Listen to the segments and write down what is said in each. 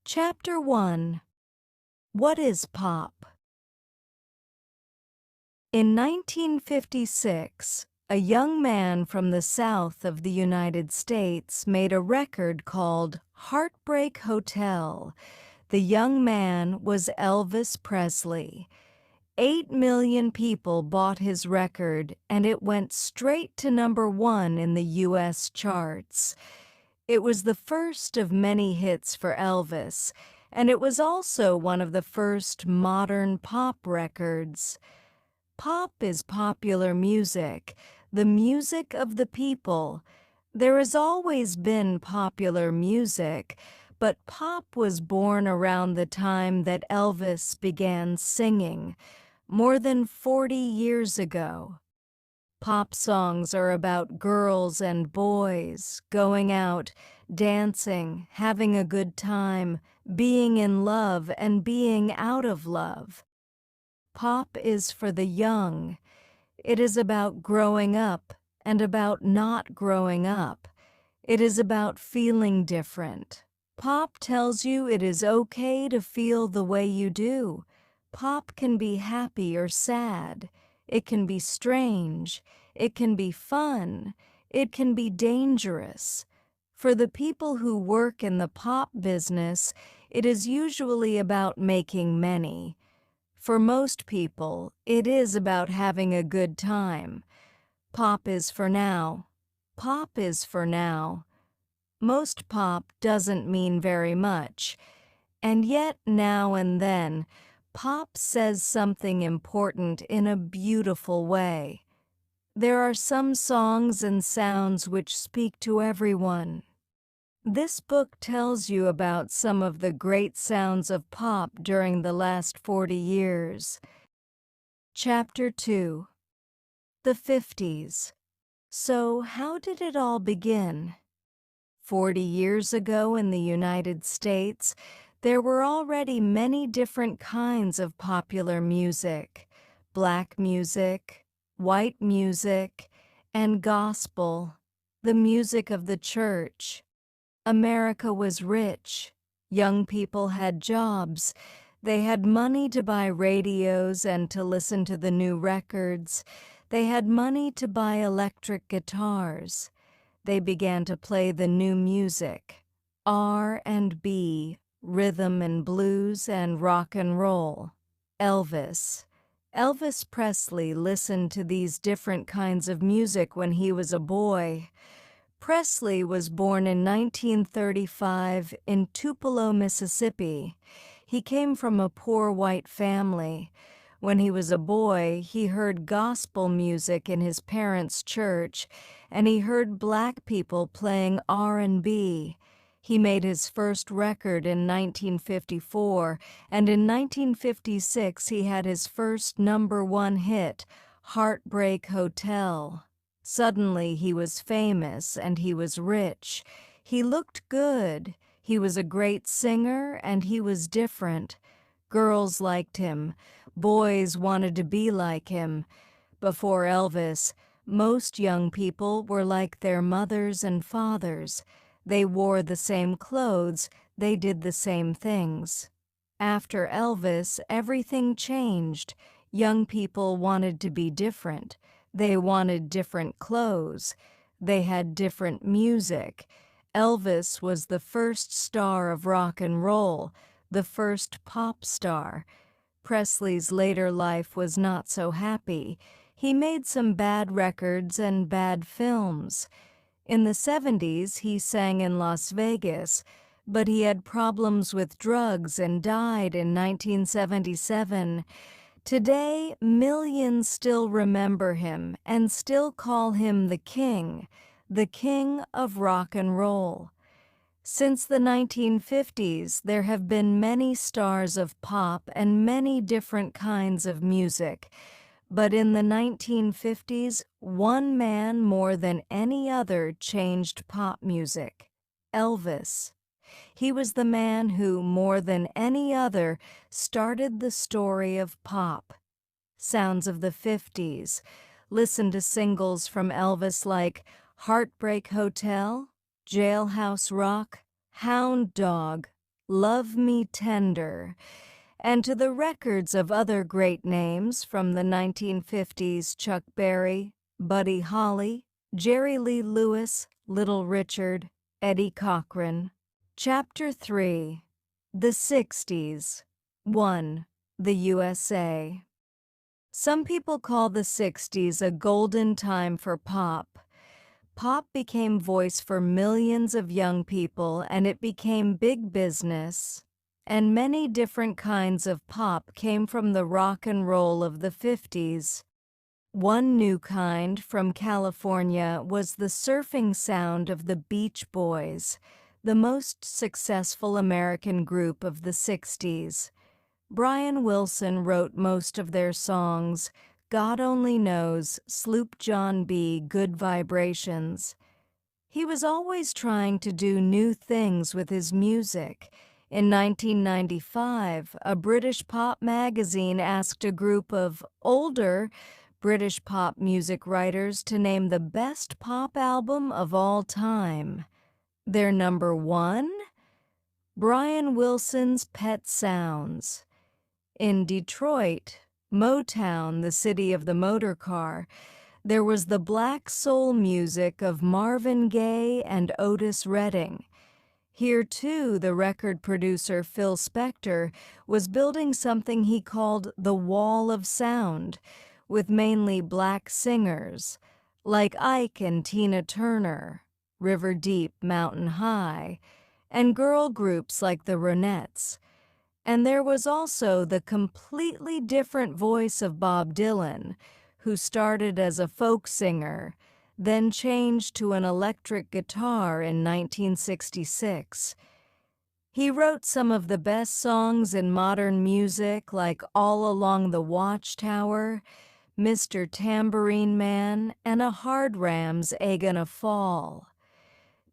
Chapter 1. What is pop? In 1956, a young man from the South of the United States made a record called Heartbreak Hotel. The young man was Elvis Presley. 8 million people bought his record, and it went straight to #1 in the U.S. charts. It was the first of many hits for Elvis, and it was also one of the first modern pop records. Pop is popular music, the music of the people. There has always been popular music, but pop was born around the time that Elvis began singing, more than 40 years ago. Pop songs are about girls and boys going out, dancing, having a good time, being in love and being out of love. Pop is for the young. It is about growing up and about not growing up. It is about feeling different. Pop tells you it is okay to feel the way you do. Pop can be happy or sad. It can be strange. It can be fun. It can be dangerous. For the people who work in the pop business, it is usually about making money. For most people, it is about having a good time. Pop is for now. Pop is for now. Most pop doesn't mean very much, and yet now and then, pop says something important in a beautiful way. There are some songs and sounds which speak to everyone. This book tells you about some of the great sounds of pop during the last 40 years. Chapter 2. The 50s. So, how did it all begin? 40 years ago in the United States, there were already many different kinds of popular music: black music, white music, and gospel, the music of the church. America was rich. Young people had jobs. They had money to buy radios and to listen to the new records. They had money to buy electric guitars. They began to play the new music, R&B, rhythm and blues, and rock and roll. Elvis Presley listened to these different kinds of music when he was a boy. Presley was born in 1935 in Tupelo, Mississippi. He came from a poor white family. When he was a boy, he heard gospel music in his parents' church, and he heard black people playing R&B. He made his first record in 1954, and in 1956 he had his first #1 hit, Heartbreak Hotel. Suddenly he was famous and he was rich. He looked good. He was a great singer and he was different. Girls liked him. Boys wanted to be like him. Before Elvis, most young people were like their mothers and fathers. They wore the same clothes. They did the same things. After Elvis, everything changed. Young people wanted to be different. They wanted different clothes. They had different music. Elvis was the first star of rock and roll, the first pop star. Presley's later life was not so happy. He made some bad records and bad films. In the 70s, he sang in Las Vegas, but he had problems with drugs and died in 1977. Today, millions still remember him and still call him the king of rock and roll. Since the 1950s, there have been many stars of pop and many different kinds of music. But in the 1950s, one man more than any other changed pop music: Elvis. He was the man who, more than any other, started the story of pop. Sounds of the 50s. Listen to singles from Elvis like Heartbreak Hotel, Jailhouse Rock, Hound Dog, Love Me Tender, and to the records of other great names from the 1950s: Chuck Berry, Buddy Holly, Jerry Lee Lewis, Little Richard, Eddie Cochran. Chapter 3. The 60s. 1. The USA. Some people call the 60s a golden time for pop. Pop became voice for millions of young people, and it became big business. And many different kinds of pop came from the rock and roll of the 50s. One new kind from California was the surfing sound of the Beach Boys, the most successful American group of the 60s. Brian Wilson wrote most of their songs: God Only Knows, Sloop John B., Good Vibrations. He was always trying to do new things with his music. In 1995, a British pop magazine asked a group of older British pop music writers to name the best pop album of all time. Their number one? Brian Wilson's Pet Sounds. In Detroit, Motown, the city of the motor car, there was the black soul music of Marvin Gaye and Otis Redding. Here, too, the record producer Phil Spector was building something he called the Wall of Sound, with mainly black singers, like Ike and Tina Turner, River Deep, Mountain High, and girl groups like the Ronettes. And there was also the completely different voice of Bob Dylan, who started as a folk singer, then changed to an electric guitar in 1966. He wrote some of the best songs in modern music, like All Along the Watchtower, Mr. Tambourine Man, and A Hard Ram's A Gonna Fall.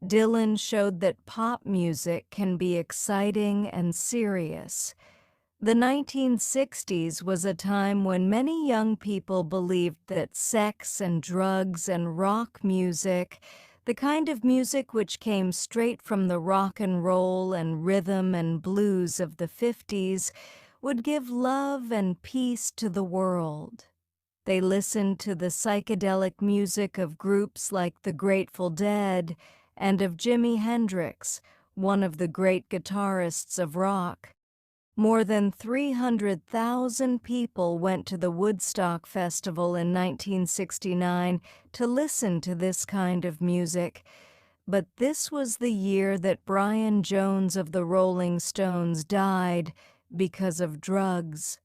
Dylan showed that pop music can be exciting and serious. The 1960s was a time when many young people believed that sex and drugs and rock music, the kind of music which came straight from the rock and roll and rhythm and blues of the 50s, would give love and peace to the world. They listened to the psychedelic music of groups like the Grateful Dead and of Jimi Hendrix, one of the great guitarists of rock. More than 300,000 people went to the Woodstock Festival in 1969 to listen to this kind of music. But this was the year that Brian Jones of the Rolling Stones died because of drugs.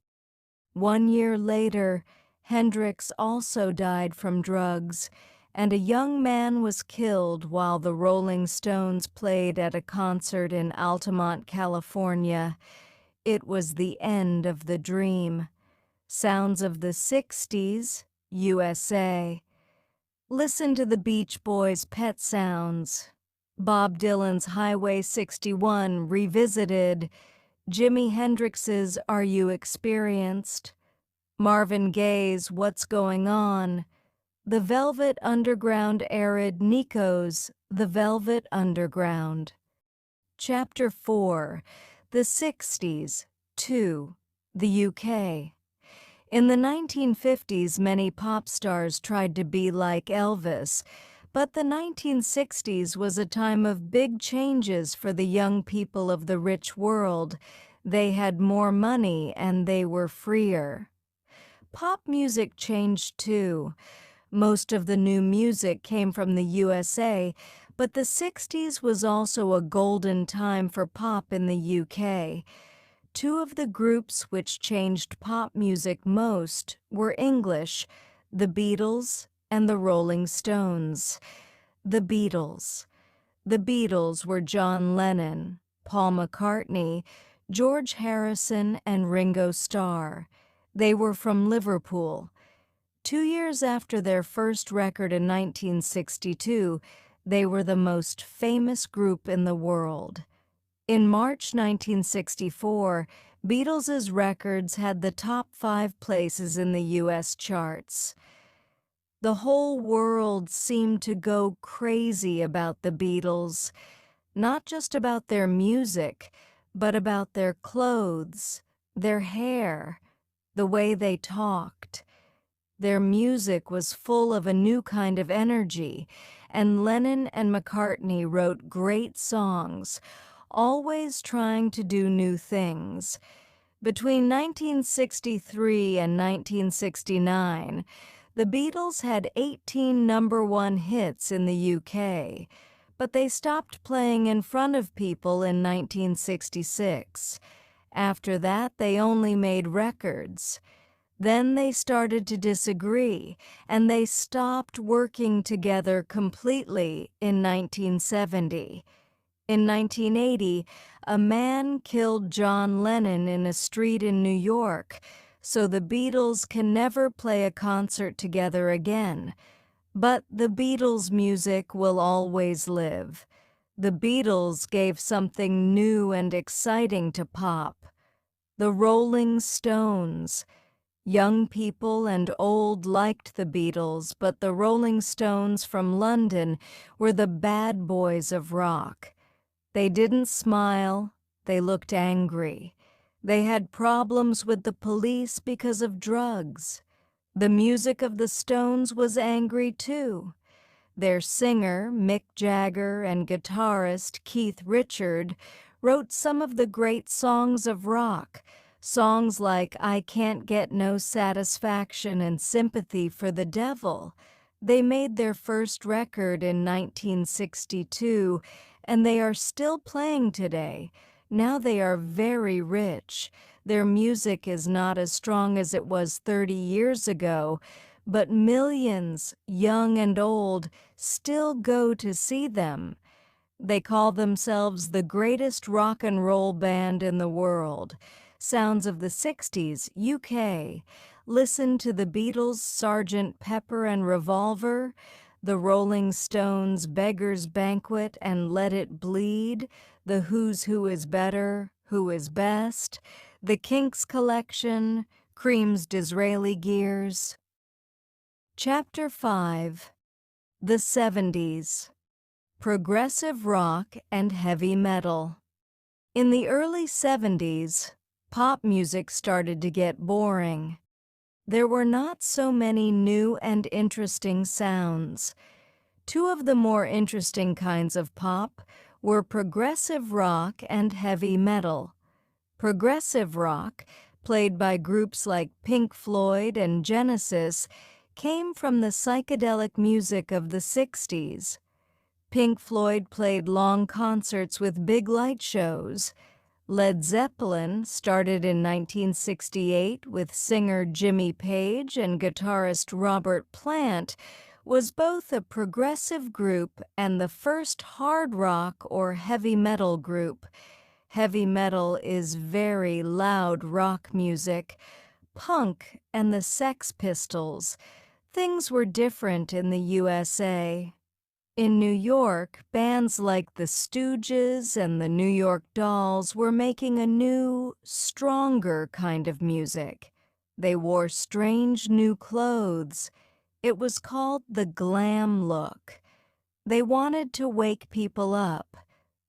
1 year later, Hendrix also died from drugs, and a young man was killed while the Rolling Stones played at a concert in Altamont, California. It was the end of the dream. Sounds of the 60s, USA. Listen to the Beach Boys' Pet Sounds, Bob Dylan's Highway 61 revisited, Jimi Hendrix's Are You Experienced, Marvin Gaye's What's Going On, The Velvet Underground Arid Nico's The Velvet Underground. Chapter 4. The 60s. 2. The UK. In the 1950s, many pop stars tried to be like Elvis, but the 1960s was a time of big changes for the young people of the rich world. They had more money and they were freer. Pop music changed too. Most of the new music came from the USA, but the 60s was also a golden time for pop in the UK. Two of the groups which changed pop music most were English, the Beatles and the Rolling Stones. The Beatles. The Beatles were John Lennon, Paul McCartney, George Harrison, and Ringo Starr. They were from Liverpool. 2 years after their first record in 1962, they were the most famous group in the world. In March 1964, Beatles' records had the top 5 places in the U.S. charts. The whole world seemed to go crazy about the Beatles, not just about their music, but about their clothes, their hair, the way they talked. Their music was full of a new kind of energy, and Lennon and McCartney wrote great songs, always trying to do new things. Between 1963 and 1969, the Beatles had 18 number-one hits in the UK, but they stopped playing in front of people in 1966. After that, they only made records. Then they started to disagree, and they stopped working together completely in 1970. In 1980, a man killed John Lennon in a street in New York, so the Beatles can never play a concert together again. But the Beatles' music will always live. The Beatles gave something new and exciting to pop. The Rolling Stones. Young people and old liked the Beatles, but the Rolling Stones from London were the bad boys of rock. They didn't smile, they looked angry. They had problems with the police because of drugs. The music of the Stones was angry too. Their singer, Mick Jagger, and guitarist Keith Richards wrote some of the great songs of rock, songs like I Can't Get No Satisfaction and Sympathy for the Devil. They made their first record in 1962, and they are still playing today. Now they are very rich. Their music is not as strong as it was 30 years ago, but millions, young and old, still go to see them. They call themselves the greatest rock and roll band in the world. Sounds of the 60s, UK. Listen to the Beatles' Sgt. Pepper and Revolver, the Rolling Stones' Beggar's Banquet and Let It Bleed, the Who's Who Is Better, Who Is Best, the Kinks Collection, Cream's Disraeli Gears. Chapter 5. The 70s. Progressive rock and heavy metal. In the early 70s, pop music started to get boring. There were not so many new and interesting sounds. Two of the more interesting kinds of pop were progressive rock and heavy metal. Progressive rock, played by groups like Pink Floyd and Genesis, came from the psychedelic music of the 60s. Pink Floyd played long concerts with big light shows. Led Zeppelin started in 1968 with singer Jimmy Page and guitarist Robert Plant, was both a progressive group and the first hard rock or heavy metal group. Heavy metal is very loud rock music. Punk and the Sex Pistols. Things were different in the USA. In New York, bands like the Stooges and the New York Dolls were making a new, stronger kind of music. They wore strange new clothes. It was called the glam look. They wanted to wake people up.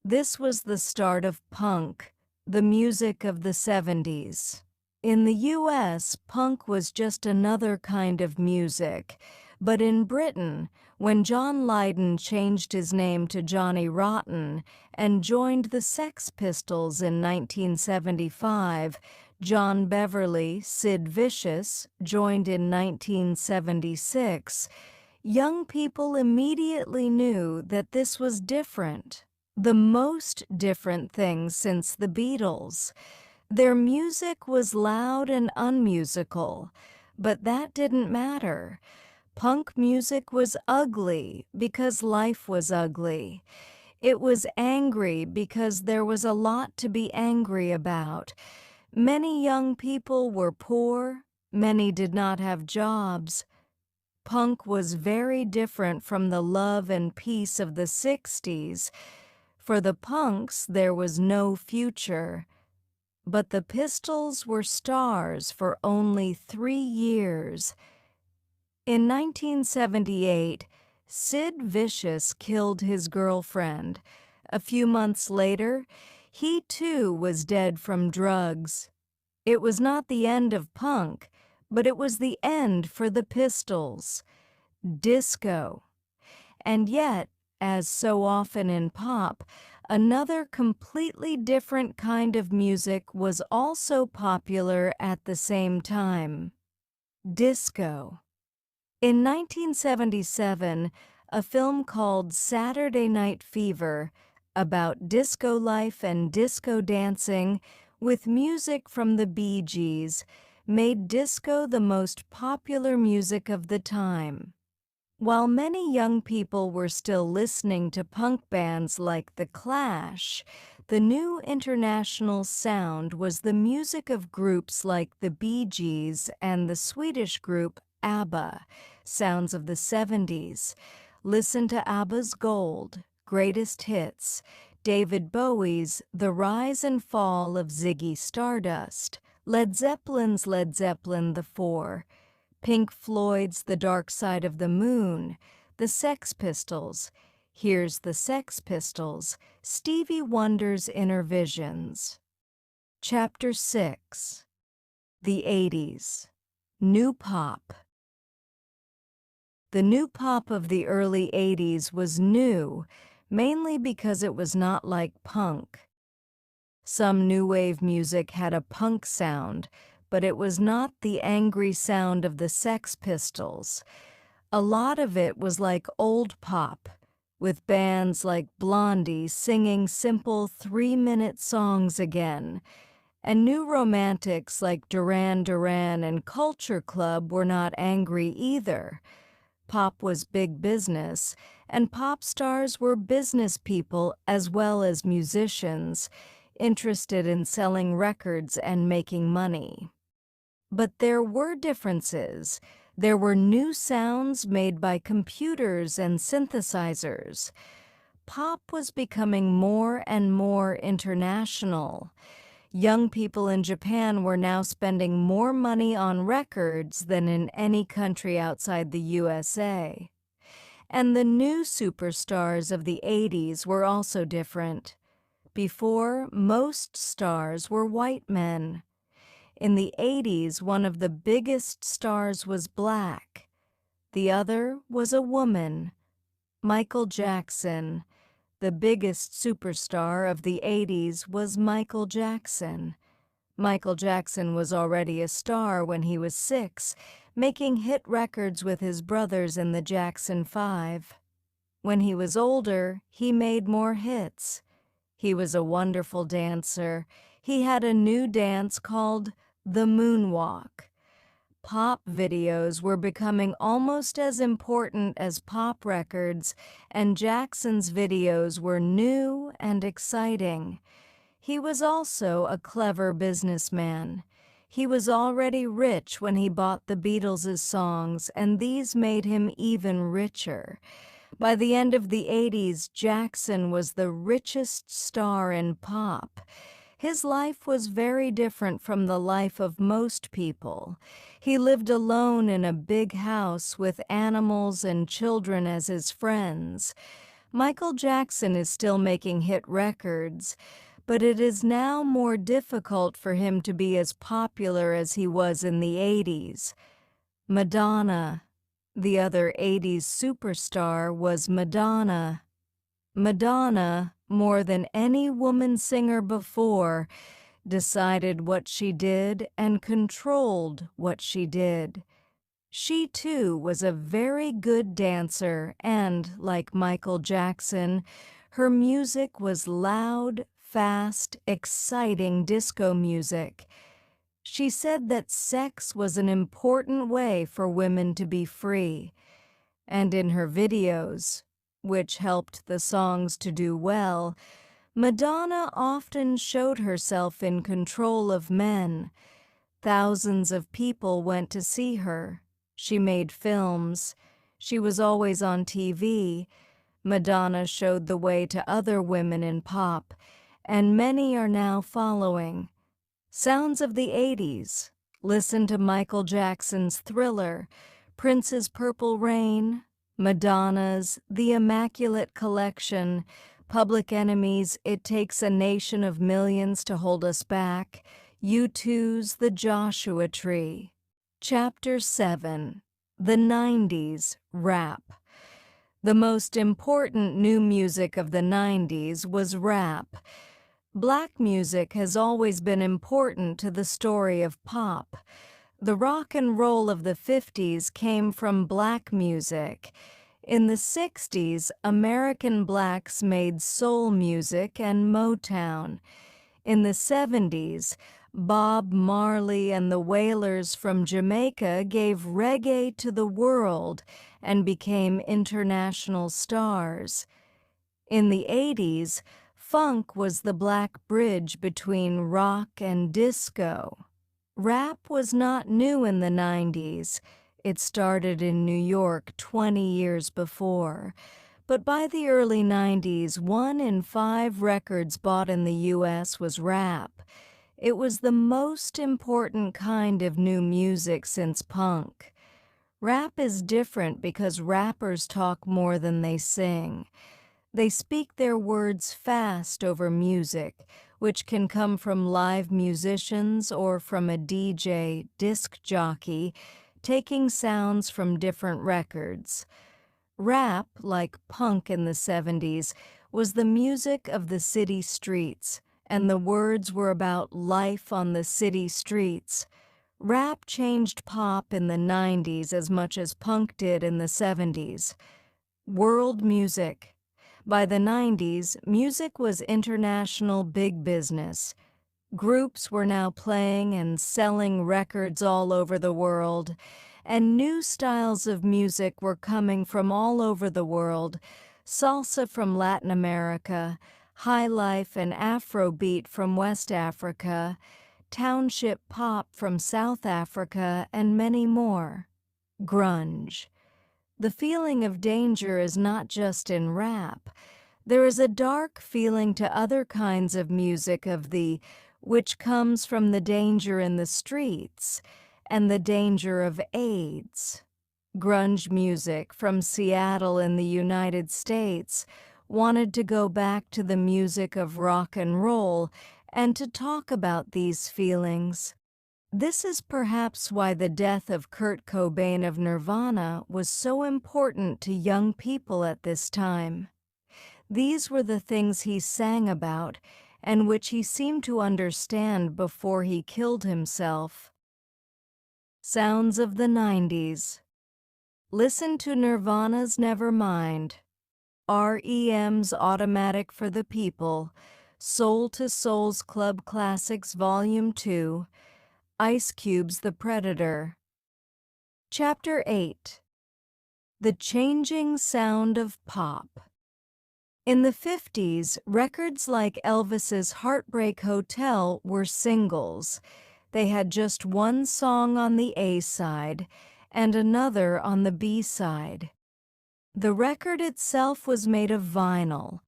This was the start of punk, the music of the 70s. In the US, punk was just another kind of music. But in Britain, when John Lydon changed his name to Johnny Rotten and joined the Sex Pistols in 1975, John Beverly, Sid Vicious, joined in 1976, young people immediately knew that this was different. The most different thing since the Beatles. Their music was loud and unmusical, but that didn't matter. Punk music was ugly because life was ugly. It was angry because there was a lot to be angry about. Many young people were poor, many did not have jobs. Punk was very different from the love and peace of the 60s. For the punks, there was no future. But the Pistols were stars for only 3 years. In 1978, Sid Vicious killed his girlfriend. A few months later, He too was dead from drugs. It was not the end of punk, but it was the end for the Pistols. Disco. And yet, as so often in pop, another completely different kind of music was also popular at the same time. Disco. In 1977, a film called Saturday Night Fever, about disco life and disco dancing with music from the Bee Gees, made disco the most popular music of the time. While many young people were still listening to punk bands like The Clash, the new international sound was the music of groups like the Bee Gees and the Swedish group ABBA, sounds of the 70s. Listen to ABBA's Gold, Greatest Hits, David Bowie's The Rise and Fall of Ziggy Stardust, Led Zeppelin's Led Zeppelin the Four, Pink Floyd's The Dark Side of the Moon, the Sex Pistols, Here's the Sex Pistols, Stevie Wonder's Inner Visions. Chapter 6. The 80s. New Pop. The new pop of the early 80s was new, mainly because it was not like punk. Some new wave music had a punk sound, but it was not the angry sound of the Sex Pistols. A lot of it was like old pop, with bands like Blondie singing simple 3-minute songs again, and new romantics like Duran Duran and Culture Club were not angry either. Pop was big business, and pop stars were business people as well as musicians, interested in selling records and making money. But there were differences. There were new sounds made by computers and synthesizers. Pop was becoming more and more international. Young people in Japan were now spending more money on records than in any country outside the USA. And the new superstars of the 80s were also different. Before, most stars were white men. In the 80s, one of the biggest stars was black. The other was a woman, Michael Jackson. The biggest superstar of the 80s was Michael Jackson. Michael Jackson was already a star when he was 6, making hit records with his brothers in the Jackson 5. When he was older, he made more hits. He was a wonderful dancer. He had a new dance called the moonwalk. Pop videos were becoming almost as important as pop records, and Jackson's videos were new and exciting. He was also a clever businessman. He was already rich when he bought the Beatles' songs, and these made him even richer. By the end of the 80s, Jackson was the richest star in pop. His life was very different from the life of most people. He lived alone in a big house with animals and children as his friends. Michael Jackson is still making hit records, but it is now more difficult for him to be as popular as he was in the 80s. Madonna, the other 80s superstar, was Madonna. Madonna, more than any woman singer before, decided what she did and controlled what she did. She too was a very good dancer and, like Michael Jackson, her music was loud, fast, exciting disco music. She said that sex was an important way for women to be free, and in her videos, which helped the songs to do well, Madonna often showed herself in control of men. Thousands of people went to see her. She made films. She was always on TV. Madonna showed the way to other women in pop, and many are now following. Sounds of the 80s. Listen to Michael Jackson's Thriller, Prince's Purple Rain, Madonna's The Immaculate Collection, Public Enemy's It Takes a Nation of Millions to Hold Us Back, U2's The Joshua Tree. Chapter 7. The 90s Rap. The most important new music of the 90s was rap. Black music has always been important to the story of pop. The rock and roll of the 50s came from black music. In the 60s, American blacks made soul music and Motown. In the 70s, Bob Marley and the Wailers from Jamaica gave reggae to the world and became international stars. In the 80s, funk was the black bridge between rock and disco. Rap was not new in the 90s. It started in New York 20 years before. But by the early 90s, 1 in 5 records bought in the U.S. was rap. It was the most important kind of new music since punk. Rap is different because rappers talk more than they sing. They speak their words fast over music, which can come from live musicians or from a DJ, disc jockey, taking sounds from different records. Rap, like punk in the 70s, was the music of the city streets, and the words were about life on the city streets. Rap changed pop in the 90s as much as punk did in the 70s. World music. By the 90s, music was international big business. Groups were now playing and selling records all over the world, and new styles of music were coming from all over the world: salsa from Latin America, high life and Afrobeat from West Africa, township pop from South Africa, and many more. Grunge. The feeling of danger is not just in rap. There is a dark feeling to other kinds of music which comes from the danger in the streets and the danger of AIDS. Grunge music from Seattle in the United States wanted to go back to the music of rock and roll and to talk about these feelings. This is perhaps why the death of Kurt Cobain of Nirvana was so important to young people at this time. These were the things he sang about and which he seemed to understand before he killed himself. Sounds of the 90s. Listen to Nirvana's Nevermind, REM's Automatic for the People, Soul to Soul's Club Classics Volume 2, Ice Cube's The Predator. Chapter 8. The Changing Sound of Pop. In the 50s, records like Elvis's Heartbreak Hotel were singles. They had just one song on the A side and another on the B side. The record itself was made of vinyl.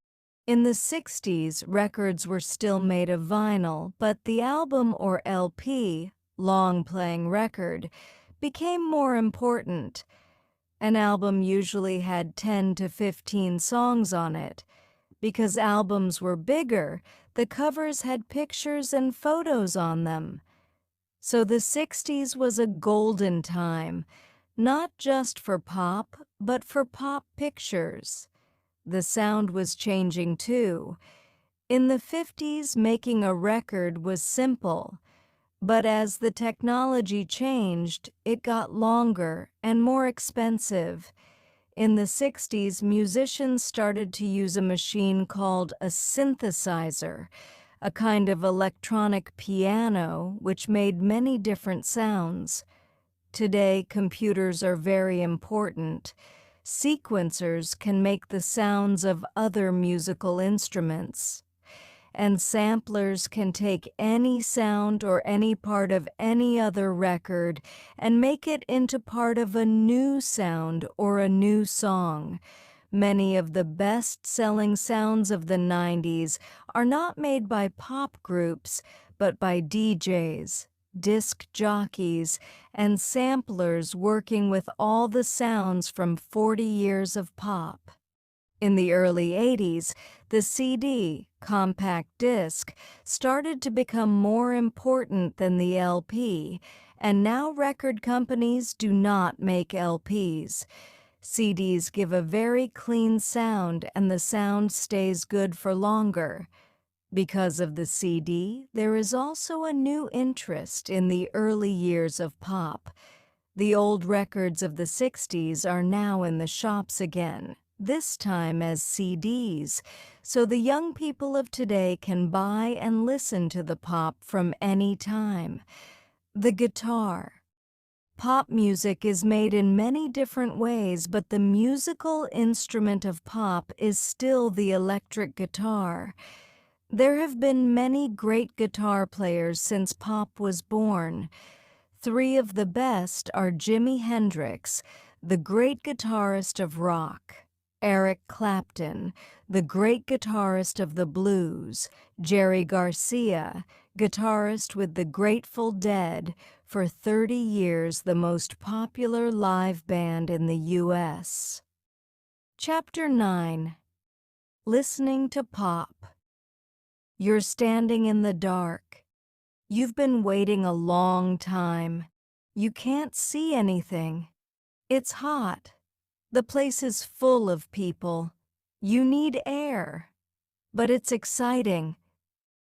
In the 60s, records were still made of vinyl, but the album or LP, long-playing record, became more important. An album usually had 10 to 15 songs on it. Because albums were bigger, the covers had pictures and photos on them. So the 60s was a golden time, not just for pop, but for pop pictures. The sound was changing too. In the 50s, making a record was simple, but as the technology changed, it got longer and more expensive. In the 60s, musicians started to use a machine called a synthesizer, a kind of electronic piano which made many different sounds. Today, computers are very important. Sequencers can make the sounds of other musical instruments. And samplers can take any sound or any part of any other record and make it into part of a new sound or a new song. Many of the best-selling sounds of the 90s are not made by pop groups, but by DJs, disc jockeys, and samplers working with all the sounds from 40 years of pop. In the early 80s, the CD, compact disc, started to become more important than the LP, and now record companies do not make LPs. CDs give a very clean sound, and the sound stays good for longer. Because of the CD, there is also a new interest in the early years of pop. The old records of the 60s are now in the shops again, this time as CDs, so the young people of today can buy and listen to the pop from any time. The guitar. Pop music is made in many different ways, but the musical instrument of pop is still the electric guitar. There have been many great guitar players since pop was born. Three of the best are Jimi Hendrix, the great guitarist of rock; Eric Clapton, the great guitarist of the blues; Jerry Garcia, guitarist with the Grateful Dead, for 30 years the most popular live band in the U.S. Chapter 9. Listening to Pop. You're standing in the dark. You've been waiting a long time. You can't see anything. It's hot. The place is full of people. You need air. But it's exciting.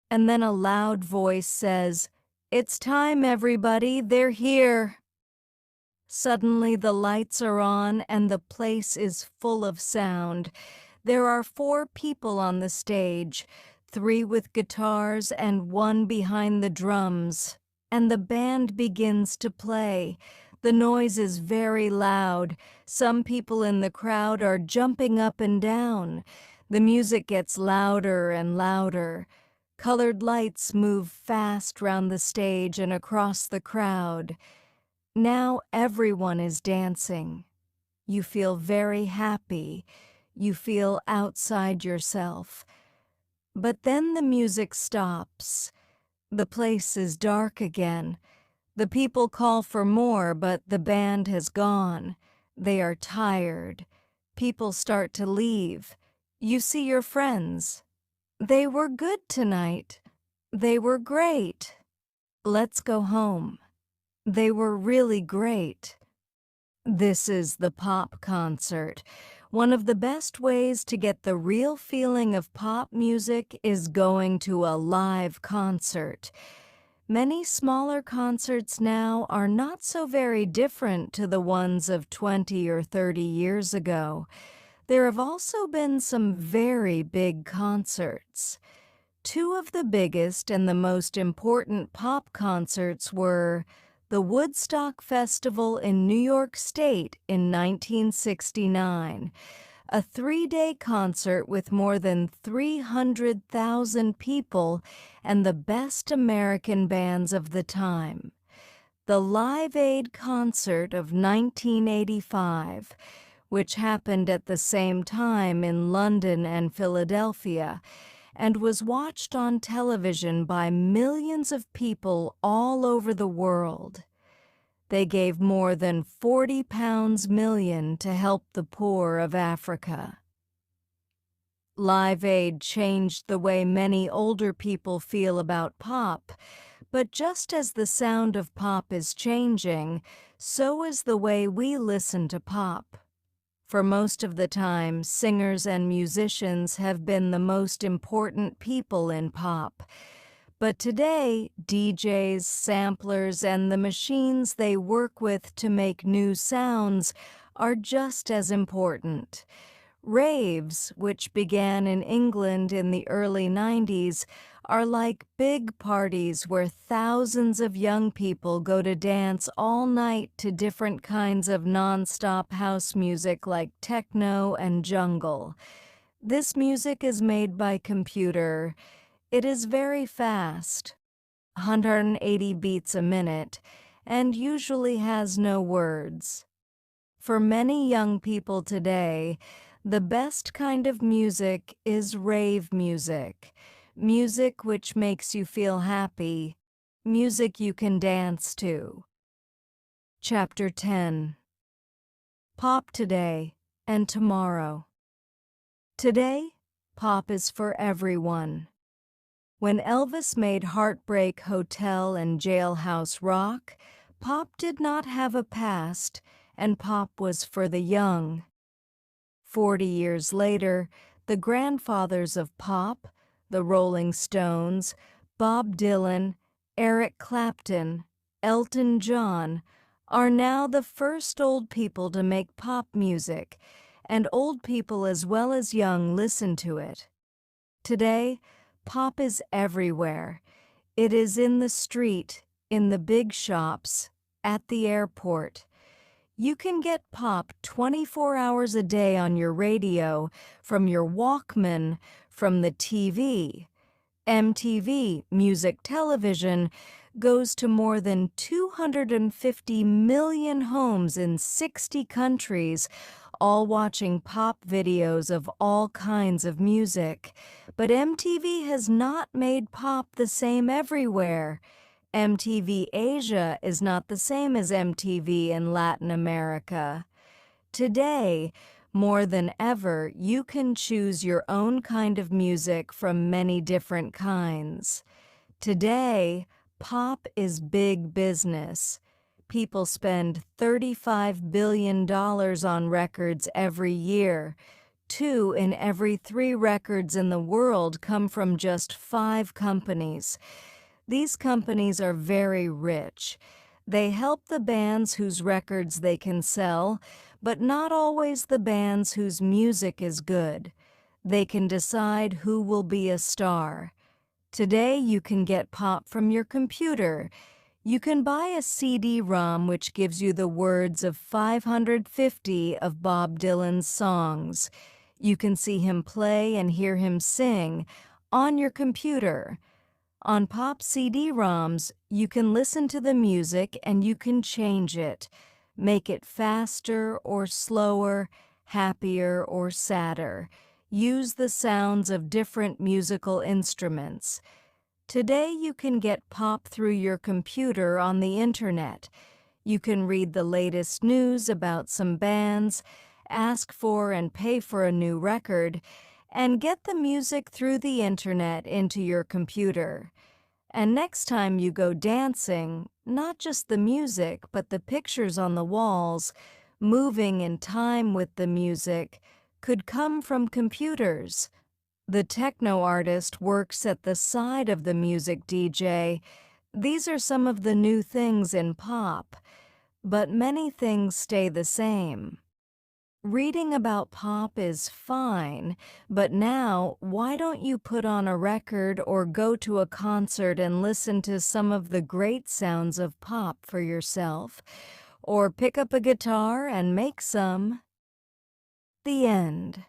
And then a loud voice says, "It's time, everybody, they're here." Suddenly the lights are on and the place is full of sound. There are 4 people on the stage, 3 with guitars and 1 behind the drums. And the band begins to play. The noise is very loud. Some people in the crowd are jumping up and down. The music gets louder and louder. Colored lights move fast round the stage and across the crowd. Now everyone is dancing. You feel very happy. You feel outside yourself. But then the music stops. The place is dark again. The people call for more, but the band has gone. They are tired. People start to leave. You see your friends. They were good tonight. They were great. Let's go home. They were really great. This is the pop concert. One of the best ways to get the real feeling of pop music is going to a live concert. Many smaller concerts now are not so very different to the ones of 20 or 30 years ago. There have also been some very big concerts. 2 of the biggest and the most important pop concerts were the Woodstock Festival in New York State in 1969, a 3-day concert with more than 300,000 people and the best American bands of the time. The Live Aid concert of 1985, which happened at the same time in London and Philadelphia, and was watched on television by millions of people all over the world. They gave more than £40 million to help the poor of Africa. Live Aid changed the way many older people feel about pop, but just as the sound of pop is changing, so is the way we listen to pop. For most of the time, singers and musicians have been the most important people in pop. But today, DJs, samplers, and the machines they work with to make new sounds are just as important. Raves, which began in England in the early 90s, are like big parties where thousands of young people go to dance all night to different kinds of non-stop house music like techno and jungle. This music is made by computer. It is very fast, 180 beats a minute, and usually has no words. For many young people today, the best kind of music is rave music. Music which makes you feel happy. Music you can dance to. Chapter 10. Pop Today and Tomorrow. Today, pop is for everyone. When Elvis made Heartbreak Hotel and Jailhouse Rock, pop did not have a past, and pop was for the young. 40 years later, the grandfathers of pop, the Rolling Stones, Bob Dylan, Eric Clapton, Elton John, are now the first old people to make pop music, and old people as well as young listen to it. Today, pop is everywhere. It is in the street, in the big shops, at the airport. You can get pop 24 hours a day on your radio, from your Walkman, from the TV. MTV, music television, goes to more than 250 million homes in 60 countries, all watching pop videos of all kinds of music. But MTV has not made pop the same everywhere. MTV Asia is not the same as MTV in Latin America. Today, more than ever, you can choose your own kind of music from many different kinds. Today, pop is big business. People spend $35 billion on records every year. 2 in every 3 records in the world come from just 5 companies. These companies are very rich. They help the bands whose records they can sell, but not always the bands whose music is good. They can decide who will be a star. Today you can get pop from your computer. You can buy a CD-ROM which gives you the words of 550 of Bob Dylan's songs. You can see him play and hear him sing on your computer. On pop CD-ROMs, you can listen to the music and you can change it, make it faster or slower, happier or sadder. Use the sounds of different musical instruments. Today you can get pop through your computer on the internet. You can read the latest news about some bands, ask for and pay for a new record, and get the music through the internet into your computer. And next time you go dancing, not just the music, but the pictures on the walls, moving in time with the music, could come from computers. The techno artist works at the side of the music DJ. These are some of the new things in pop, but many things stay the same. Reading about pop is fine, but now why don't you put on a record or go to a concert and listen to some of the great sounds of pop for yourself? Or pick up a guitar and make some. The end.